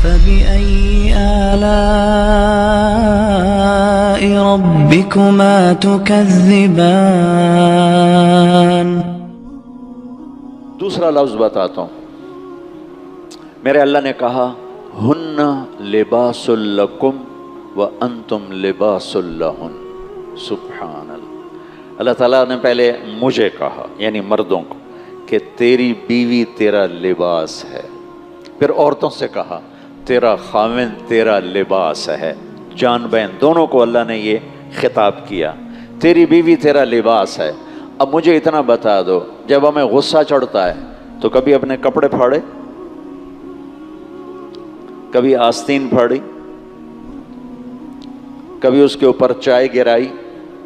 فبأي آلاء ربكما تكذبان۔ دوسرا لفظ بتاتا ہوں، میرے اللہ نے کہا ہن لباس لکم وانتم لباس لہن۔ سبحان اللہ، اللہ تعالیٰ نے پہلے مجھے کہا یعنی مردوں کو کہ تیری بیوی تیرا لباس ہے، پھر عورتوں سے کہا تیرا خاوند تیرا لباس ہے۔ جان بہن دونوں کو اللہ نے یہ خطاب کیا، تیری بیوی تیرا لباس ہے۔ اب مجھے اتنا بتا دو، جب ہمیں غصہ چڑھتا ہے تو کبھی اپنے کپڑے پھاڑے، کبھی آستین پھاڑی، کبھی اس کے اوپر چائے گرائی،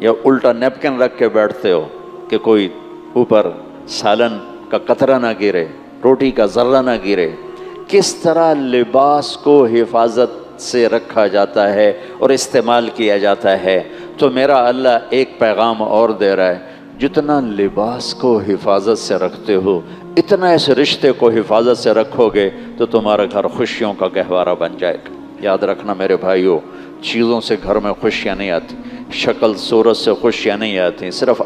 یا الٹا نیپکن رکھ کے بیٹھتے ہو کہ کوئی اوپر سالن کا قطرہ نہ گرے، روٹی کا ذرہ نہ گرے؟ کس طرح لباس کو حفاظت سے رکھا جاتا ہے اور استعمال کیا جاتا ہے۔ تو میرا اللہ ایک پیغام اور دے رہا ہے، جتنا لباس کو حفاظت سے رکھتے ہو اتنا اس رشتے کو حفاظت سے رکھو گے تو تمہارا گھر خوشیوں کا گہوارہ بن جائے گا۔ یاد رکھنا میرے بھائیو، چیزوں سے گھر میں خوشیاں نہیں آتی، شکل صورت سے خوشیاں نہیں آتی، صرف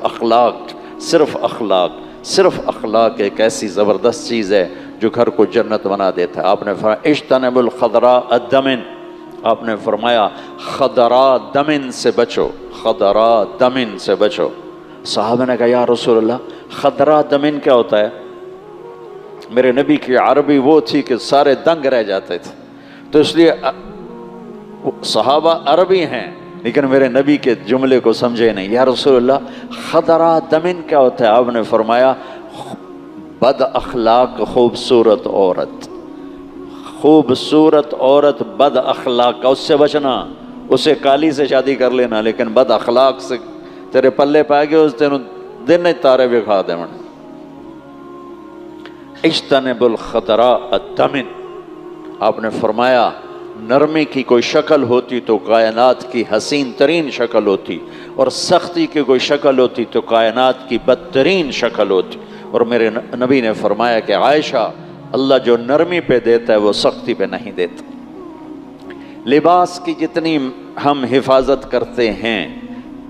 اخلاق ایک ایسی زبردست چیز ہے جو گھر کو جنت بنا دیتا ہے۔ آپ نے فرمایا اجتنبوا الخضراء الدمن، آپ نے فرمایا خضراء دمن سے بچو، خضراء دمن سے بچو۔ صحابہ نے کہا یا رسول اللہ خضراء دمن کیا ہوتا ہے؟ میرے نبی کی عربی وہ تھی کہ سارے دنگ رہ جاتے تھے، تو اس لیے صحابہ عربی ہیں لیکن میرے نبی کے جملے کو سمجھے نہیں۔ یا رسول اللہ خضراء دمن کیا ہوتا ہے؟ آپ نے فرمایا بد اخلاق خوبصورت عورت، خوبصورت عورت بد اخلاق کا، اس سے بچنا، اسے کالی سے شادی کر لینا لیکن بد اخلاق سے تیرے پلے پائے گے اس دن تارے بکھا دے من۔ اجتنبوا الخضراء الدمن، آپ نے فرمایا نرمی کی کوئی شکل ہوتی تو کائنات کی حسین ترین شکل ہوتی، اور سختی کی کوئی شکل ہوتی تو کائنات کی بدترین شکل ہوتی۔ اور میرے نبی نے فرمایا کہ عائشہ، اللہ جو نرمی پہ دیتا ہے وہ سختی پہ نہیں دیتا۔ لباس کی جتنی ہم حفاظت کرتے ہیں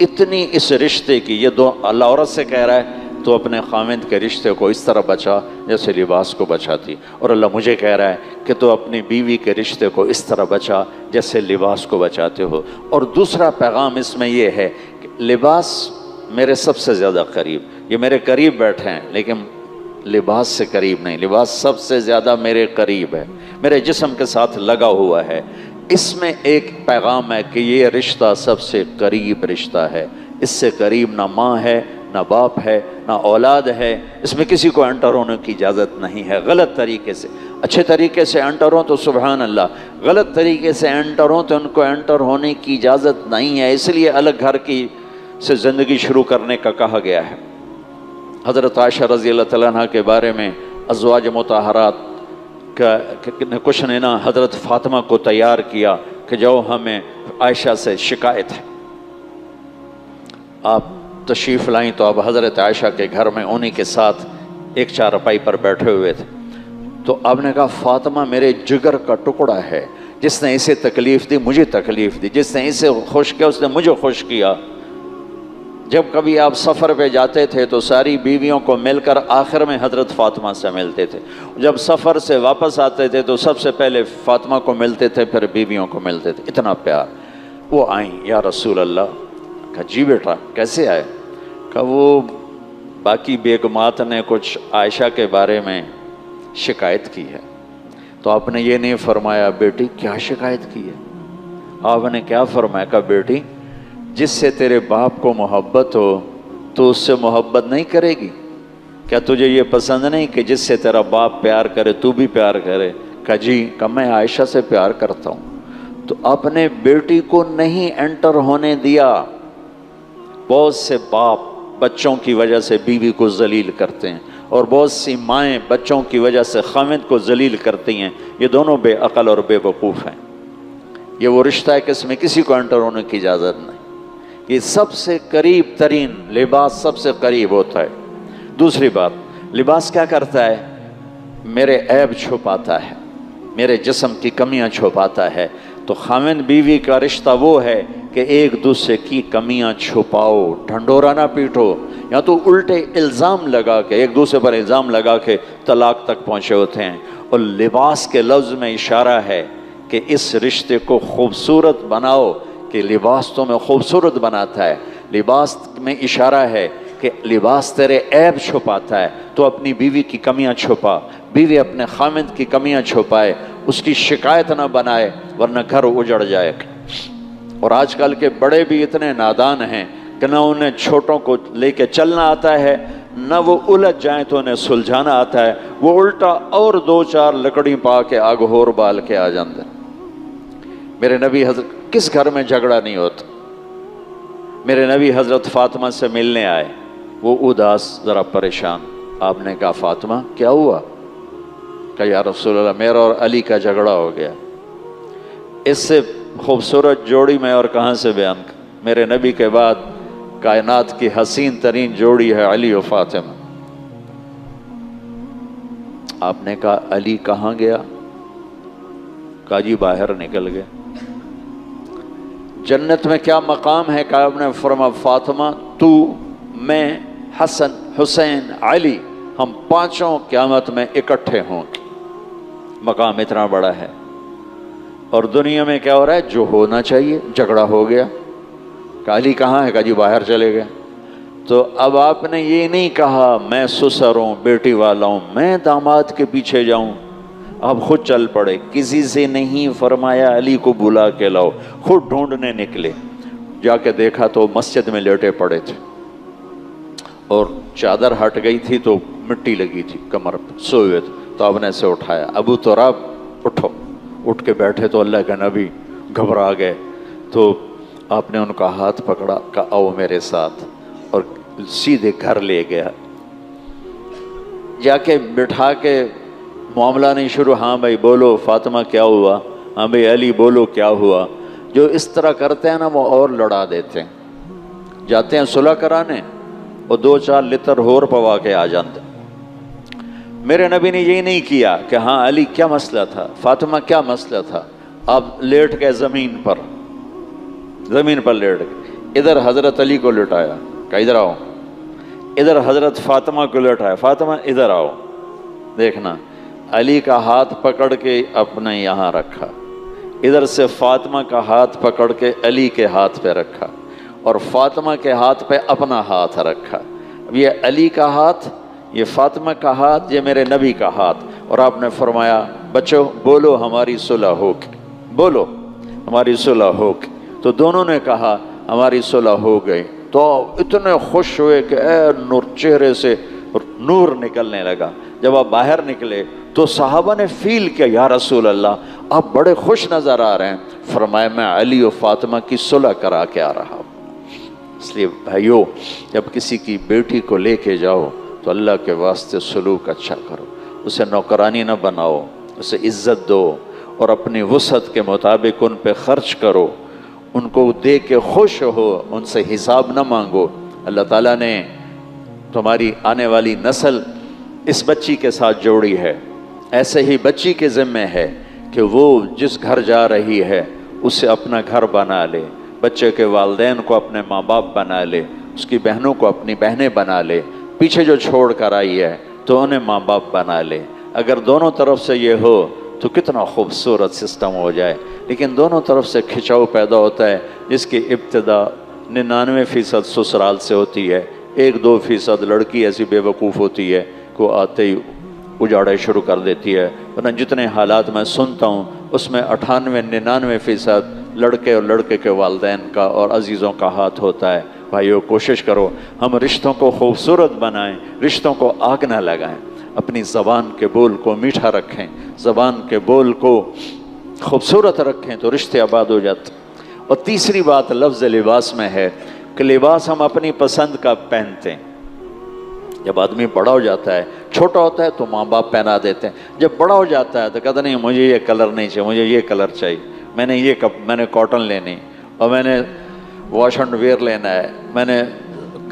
اتنی اس رشتے کی، یہ دو اللہ عورت سے کہہ رہا ہے تو اپنے خاوند کے رشتے کو اس طرح بچا جیسے لباس کو بچاتی، اور اللہ مجھے کہہ رہا ہے کہ تو اپنی بیوی کے رشتے کو اس طرح بچا جیسے لباس کو بچاتے ہو۔ اور دوسرا پیغام اس میں یہ ہے کہ لباس میرے سب سے زیادہ قریب، یہ میرے قریب بیٹھے ہیں لیکن لباس سے قریب نہیں، لباس سب سے زیادہ میرے قریب ہے، میرے جسم کے ساتھ لگا ہوا ہے۔ اس میں ایک پیغام ہے کہ یہ رشتہ سب سے قریب رشتہ ہے، اس سے قریب نہ ماں ہے، نہ باپ ہے، نہ اولاد ہے، اس میں کسی کو انٹر ہونے کی اجازت نہیں ہے غلط طریقے سے۔ اچھے طریقے سے انٹر ہوں تو سبحان اللہ، غلط طریقے سے انٹر ہوں تو ان کو انٹر ہونے کی اجازت نہیں ہے، اس لیے الگ گھر کی سے زندگی شروع کرنے کا کہا گیا ہے۔ حضرت عائشہ رضی اللہ تعالیٰ عنہ کے بارے میں ازواج مطہرات نے کچھ نے نا حضرت فاطمہ کو تیار کیا کہ جو ہمیں عائشہ سے شکایت ہے، آپ تشریف لائیں تو اب حضرت عائشہ کے گھر میں انہی کے ساتھ ایک چارپائی پر بیٹھے ہوئے تھے، تو آپ نے کہا فاطمہ میرے جگر کا ٹکڑا ہے، جس نے اسے تکلیف دی مجھے تکلیف دی، جس نے اسے خوش کیا اس نے مجھے خوش کیا۔ جب کبھی آپ سفر پہ جاتے تھے تو ساری بیویوں کو مل کر آخر میں حضرت فاطمہ سے ملتے تھے، جب سفر سے واپس آتے تھے تو سب سے پہلے فاطمہ کو ملتے تھے پھر بیویوں کو ملتے تھے، اتنا پیار۔ وہ آئیں یا رسول اللہ، کہا جی بیٹا کیسے آئے؟ کہا وہ باقی بیگمات نے کچھ عائشہ کے بارے میں شکایت کی ہے۔ تو آپ نے یہ نہیں فرمایا بیٹی کیا شکایت کی ہے؟ آپ نے کیا فرمایا؟ کہا بیٹی جس سے تیرے باپ کو محبت ہو تو اس سے محبت نہیں کرے گی؟ کیا تجھے یہ پسند نہیں کہ جس سے تیرا باپ پیار کرے تو بھی پیار کرے؟ کہا جی، کہ میں عائشہ سے پیار کرتا ہوں۔ تو اپنے بیٹی کو نہیں انٹر ہونے دیا۔ بہت سے باپ بچوں کی وجہ سے بیوی کو ذلیل کرتے ہیں، اور بہت سی مائیں بچوں کی وجہ سے خاوند کو ذلیل کرتی ہیں، یہ دونوں بے عقل اور بے وقوف ہیں۔ یہ وہ رشتہ ہے کہ اس میں کسی کو انٹر ہونے کی اجازت نہیں۔ یہ سب سے قریب ترین لباس سب سے قریب ہوتا ہے۔ دوسری بات، لباس کیا کرتا ہے؟ میرے عیب چھپاتا ہے، میرے جسم کی کمیاں چھپاتا ہے۔ تو خاوند بیوی کا رشتہ وہ ہے کہ ایک دوسرے کی کمیاں چھپاؤ، ڈھنڈورا نہ پیٹو، یا تو الٹے الزام لگا کے ایک دوسرے پر الزام لگا کے طلاق تک پہنچے ہوتے ہیں۔ اور لباس کے لفظ میں اشارہ ہے کہ اس رشتے کو خوبصورت بناؤ، کہ لباس تمہیں خوبصورت بناتا ہے۔ لباس میں اشارہ ہے کہ لباس تیرے عیب چھپاتا ہے، تو اپنی بیوی کی کمیاں چھپا، بیوی اپنے خامد کی کمیاں چھپائے، اس کی شکایت نہ بنائے ورنہ گھر اجڑ جائے۔ اور آج کل کے بڑے بھی اتنے نادان ہیں کہ نہ انہیں چھوٹوں کو لے کے چلنا آتا ہے، نہ وہ الجھ جائیں تو انہیں سلجھانا آتا ہے، وہ الٹا اور دو چار لکڑی پا کے آگ ہور بال کے آ جاندے۔ میرے نبی حضرت کس گھر میں جھگڑا نہیں ہوتا؟ میرے نبی حضرت فاطمہ سے ملنے آئے، وہ اداس، ذرا پریشان۔ آپ نے کہا فاطمہ کیا ہوا؟ کہا یا رسول اللہ میرا اور علی کا جھگڑا ہو گیا۔ اس سے خوبصورت جوڑی میں اور کہاں سے بیان کر؟ میرے نبی کے بعد کائنات کی حسین ترین جوڑی ہے علی و فاطمہ۔ آپ نے کہا علی کہاں گیا؟ کہا جی باہر نکل گئے۔ جنت میں کیا مقام ہے؟ کہا آپ نے فرمایا فاطمہ تو، میں، حسن، حسین، علی، ہم پانچوں قیامت میں اکٹھے ہوں گے۔ مقام اتنا بڑا ہے۔ اور دنیا میں کیا ہو رہا ہے؟ جو ہونا چاہیے، جھگڑا ہو گیا۔ کہ علی کہاں ہے؟ کہا جی باہر چلے گئے۔ تو اب آپ نے یہ نہیں کہا میں سسر ہوں، بیٹی والا ہوں، میں داماد کے پیچھے جاؤں، آپ خود چل پڑے۔ کسی سے نہیں فرمایا علی کو بلا کے لاؤ، خود ڈھونڈنے نکلے۔ جا کے دیکھا تو مسجد میں لیٹے پڑے تھے، اور چادر ہٹ گئی تھی تو مٹی لگی تھی کمر پہ، سوئے ہوئے تھے۔ تو آپ نے اسے اٹھایا، ابو تراب اٹھو۔ اٹھ کے بیٹھے تو اللہ کا نبی گھبرا گئے، تو آپ نے ان کا ہاتھ پکڑا، کہا آؤ میرے ساتھ، اور سیدھے گھر لے گیا۔ جا کے بٹھا کے معاملہ نہیں شروع، ہاں بھائی بولو فاطمہ کیا ہوا، ہاں بھائی علی بولو کیا ہوا۔ جو اس طرح کرتے ہیں نا وہ اور لڑا دیتے ہیں۔ جاتے ہیں صلح کرانے، وہ دو چار لتر ہور پوا کے آ جاتے۔ میرے نبی نے یہی نہیں کیا کہ ہاں علی کیا مسئلہ تھا، فاطمہ کیا مسئلہ تھا۔ آپ لیٹ گئے زمین پر لیٹ گئے۔ ادھر حضرت علی کو لٹایا، کہا ادھر آؤ۔ ادھر حضرت فاطمہ کو لٹایا، فاطمہ ادھر آؤ۔ دیکھنا علی کا ہاتھ پکڑ کے اپنے یہاں رکھا، ادھر سے فاطمہ کا ہاتھ پکڑ کے علی کے ہاتھ پہ رکھا، اور فاطمہ کے ہاتھ پہ اپنا ہاتھ رکھا۔ اب یہ علی کا ہاتھ، یہ فاطمہ کا ہاتھ، یہ میرے نبی کا ہاتھ۔ اور آپ نے فرمایا بچو بولو ہماری صلح ہو گئی، بولو ہماری صلح ہو گئی۔ تو دونوں نے کہا ہماری صلح ہو گئی۔ تو اتنے خوش ہوئے کہ اے نور، چہرے سے نور نکلنے لگا۔ جب آپ باہر نکلے تو صحابہ نے فیل کیا یا رسول اللہ آپ بڑے خوش نظر آ رہے ہیں۔ فرمایا میں علی و فاطمہ کی صلح کرا کے آ رہا ہوں۔ اس لیے بھائیو، جب کسی کی بیٹی کو لے کے جاؤ تو اللہ کے واسطے سلوک اچھا کرو، اسے نوکرانی نہ بناؤ، اسے عزت دو، اور اپنی وسعت کے مطابق ان پہ خرچ کرو، ان کو دے کے خوش ہو، ان سے حساب نہ مانگو۔ اللہ تعالیٰ نے تمہاری آنے والی نسل اس بچی کے ساتھ جوڑی ہے، ایسے ہی بچی کے ذمہ ہے کہ وہ جس گھر جا رہی ہے اسے اپنا گھر بنا لے، بچے کے والدین کو اپنے ماں باپ بنا لے، اس کی بہنوں کو اپنی بہنیں بنا لے، پیچھے جو چھوڑ کر آئی ہے تو انہیں ماں باپ بنا لے۔ اگر دونوں طرف سے یہ ہو تو کتنا خوبصورت سسٹم ہو جائے۔ لیکن دونوں طرف سے کھچاؤ پیدا ہوتا ہے، جس کی ابتدا 99% سسرال سے ہوتی ہے، 1-2% لڑکی ایسی بے وقوف ہوتی ہے کہ وہ آتے ہی اجاڑے شروع کر دیتی ہے۔ ورنہ جتنے حالات میں سنتا ہوں اس میں 98-99% لڑکے اور لڑکے کے والدین کا اور عزیزوں کا ہاتھ ہوتا ہے۔ بھائیو کوشش کرو ہم رشتوں کو خوبصورت بنائیں، رشتوں کو آگ نہ لگائیں، اپنی زبان کے بول کو میٹھا رکھیں، زبان کے بول کو خوبصورت رکھیں تو رشتے آباد ہو جاتے۔ اور تیسری بات لفظ لباس میں ہے کہ لباس ہم اپنی پسند کا پہنتے ہیں۔ جب آدمی بڑا ہو جاتا ہے، چھوٹا ہوتا ہے تو ماں باپ پہنا دیتے ہیں، جب بڑا ہو جاتا ہے تو کہتا نہیں مجھے یہ کلر نہیں چاہیے، مجھے یہ کلر چاہیے، میں نے کاٹن لینی، اور میں نے واش اینڈ ویئر لینا ہے، میں نے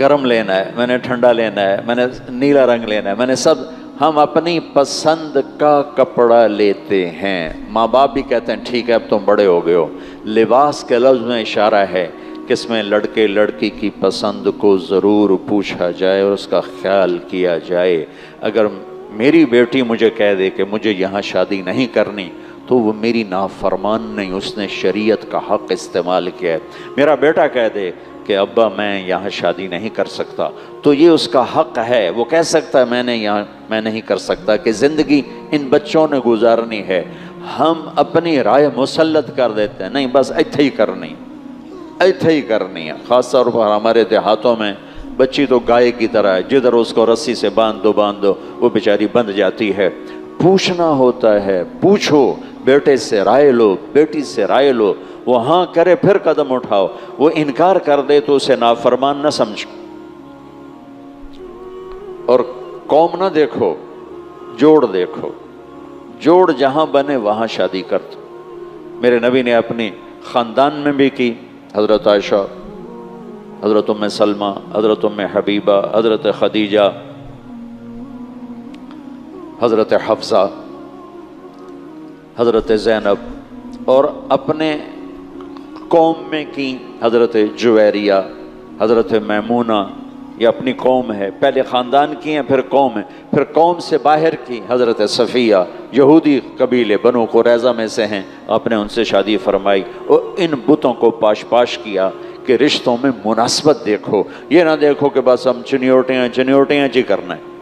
گرم لینا ہے، میں نے ٹھنڈا لینا ہے، میں نے نیلا رنگ لینا ہے، میں نے سب ہم اپنی پسند کا کپڑا لیتے ہیں. ماں باپ بھی کہتے ہیں ٹھیک ہے اب تم بڑے ہو گئے ہو. لباس کے لفظ میں اشارہ ہے کہ اس میں لڑکے لڑکی کی پسند کو ضرور پوچھا جائے اور اس کا خیال کیا جائے. اگر میری بیٹی مجھے کہہ دے کہ مجھے یہاں شادی نہیں کرنی تو وہ میری نافرمان نہیں، اس نے شریعت کا حق استعمال کیا ہے. میرا بیٹا کہہ دے کہ ابا میں یہاں شادی نہیں کر سکتا تو یہ اس کا حق ہے، وہ کہہ سکتا ہے میں نہیں کر سکتا، کہ زندگی ان بچوں نے گزارنی ہے. ہم اپنی رائے مسلط کر دیتے ہیں، نہیں بس ایتھے ہی کرنی ہے. خاص طور پر ہمارے دیہاتوں میں بچی تو گائے کی طرح ہے، جدھر اس کو رسی سے باندھ دو وہ بیچاری بندھ جاتی ہے. پوچھنا ہوتا ہے، پوچھو، بیٹے سے رائے لو، بیٹی سے رائے لو. وہ ہاں کرے پھر قدم اٹھاؤ، وہ انکار کر دے تو اسے نافرمان نہ سمجھو. اور قوم نہ دیکھو، جوڑ دیکھو. جوڑ جہاں بنے وہاں شادی کر دو. میرے نبی نے اپنی خاندان میں بھی کی. حضرت عائشہ، حضرت ام سلمہ، حضرت ام حبیبہ، حضرت خدیجہ، حضرت حفصہ، حضرت زینب، اور اپنے قوم میں کی حضرت جویریہ، حضرت میمونہ. یہ اپنی قوم ہے، پہلے خاندان کی ہیں پھر قوم ہے. پھر قوم سے باہر کی حضرت صفیہ، یہودی قبیلے بنو قریظہ میں سے ہیں، آپ نے ان سے شادی فرمائی. اور ان بتوں کو پاش کیا کہ رشتوں میں مناسبت دیکھو، یہ نہ دیکھو کہ بس ہم چنیوٹیاں جی کرنا ہے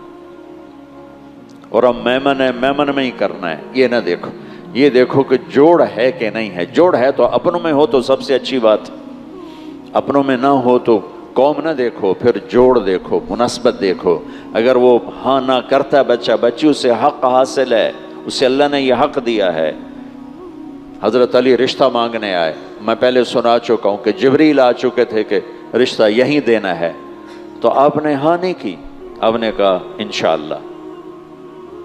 اور ہم میمن میں ہی کرنا ہے، یہ نہ دیکھو. یہ دیکھو کہ جوڑ ہے کہ نہیں ہے. جوڑ ہے تو اپنوں میں ہو تو سب سے اچھی بات، اپنوں میں نہ ہو تو قوم نہ دیکھو، پھر جوڑ دیکھو، مناسبت دیکھو. اگر وہ ہاں نہ کرتا ہے بچہ، بچی اسے حق حاصل ہے، اسے اللہ نے یہ حق دیا ہے. حضرت علی رشتہ مانگنے آئے، میں پہلے سنا چکا ہوں کہ جبریل آ چکے تھے کہ رشتہ یہیں دینا ہے. تو آپ نے ہاں نہیں کی، آپ نے کہا انشاءاللہ.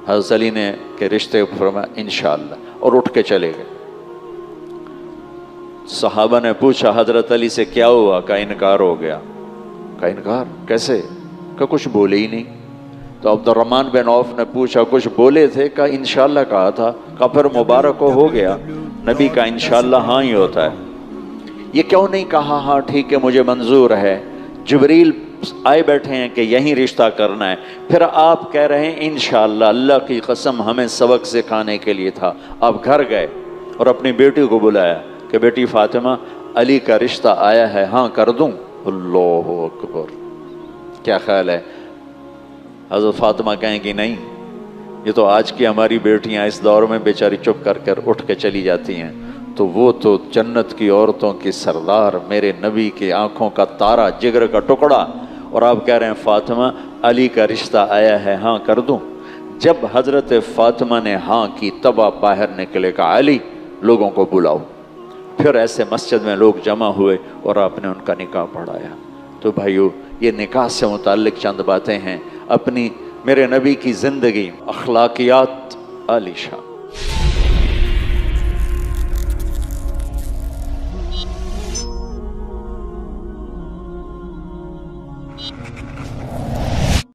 حضرت علی نے کہ رشتے فرمایا انشاءاللہ، اور اٹھ کے چلے گئے. صحابہ نے پوچھا حضرت علی سے کیا ہوا؟ کہا انکار ہو گیا. کہا انکار کیسے؟ کہا کچھ بولے ہی نہیں. تو عبد الرحمن بن عوف نے پوچھا کچھ بولے تھے؟ کہا انشاءاللہ کہا تھا. کہا پھر مبارک ہو گیا. نبی کا انشاءاللہ ہاں ہی ہوتا ہے. یہ کیوں نہیں کہا ہاں ٹھیک ہے مجھے منظور ہے؟ جبریل آئے بیٹھے ہیں کہ یہیں رشتہ کرنا ہے، پھر آپ کہہ رہے ہیں انشاءاللہ. اللہ کی قسم ہمیں سبق سکھانے کے لیے تھا. آپ گھر گئے اور اپنی بیٹی کو بلایا کہ بیٹی فاطمہ علی کا رشتہ آیا ہے، ہاں کر دوں؟ اللہ اکبر، کیا خیال ہے؟ حضرت فاطمہ کہیں گی نہیں، یہ تو آج کی ہماری بیٹیاں اس دور میں بیچاری چپ کر اٹھ کے چلی جاتی ہیں، تو وہ تو جنت کی عورتوں کی سردار، میرے نبی کی آنکھوں کا تارا، جگر کا ٹکڑا. اور آپ کہہ رہے ہیں فاطمہ علی کا رشتہ آیا ہے، ہاں کر دوں؟ جب حضرت فاطمہ نے ہاں کی تب آپ باہر نکلے، کہا علی لوگوں کو بلاؤ. پھر ایسے مسجد میں لوگ جمع ہوئے اور آپ نے ان کا نکاح پڑھایا. تو بھائیو، یہ نکاح سے متعلق چند باتیں ہیں. اپنی میرے نبی کی زندگی، اخلاقیات عالی شان.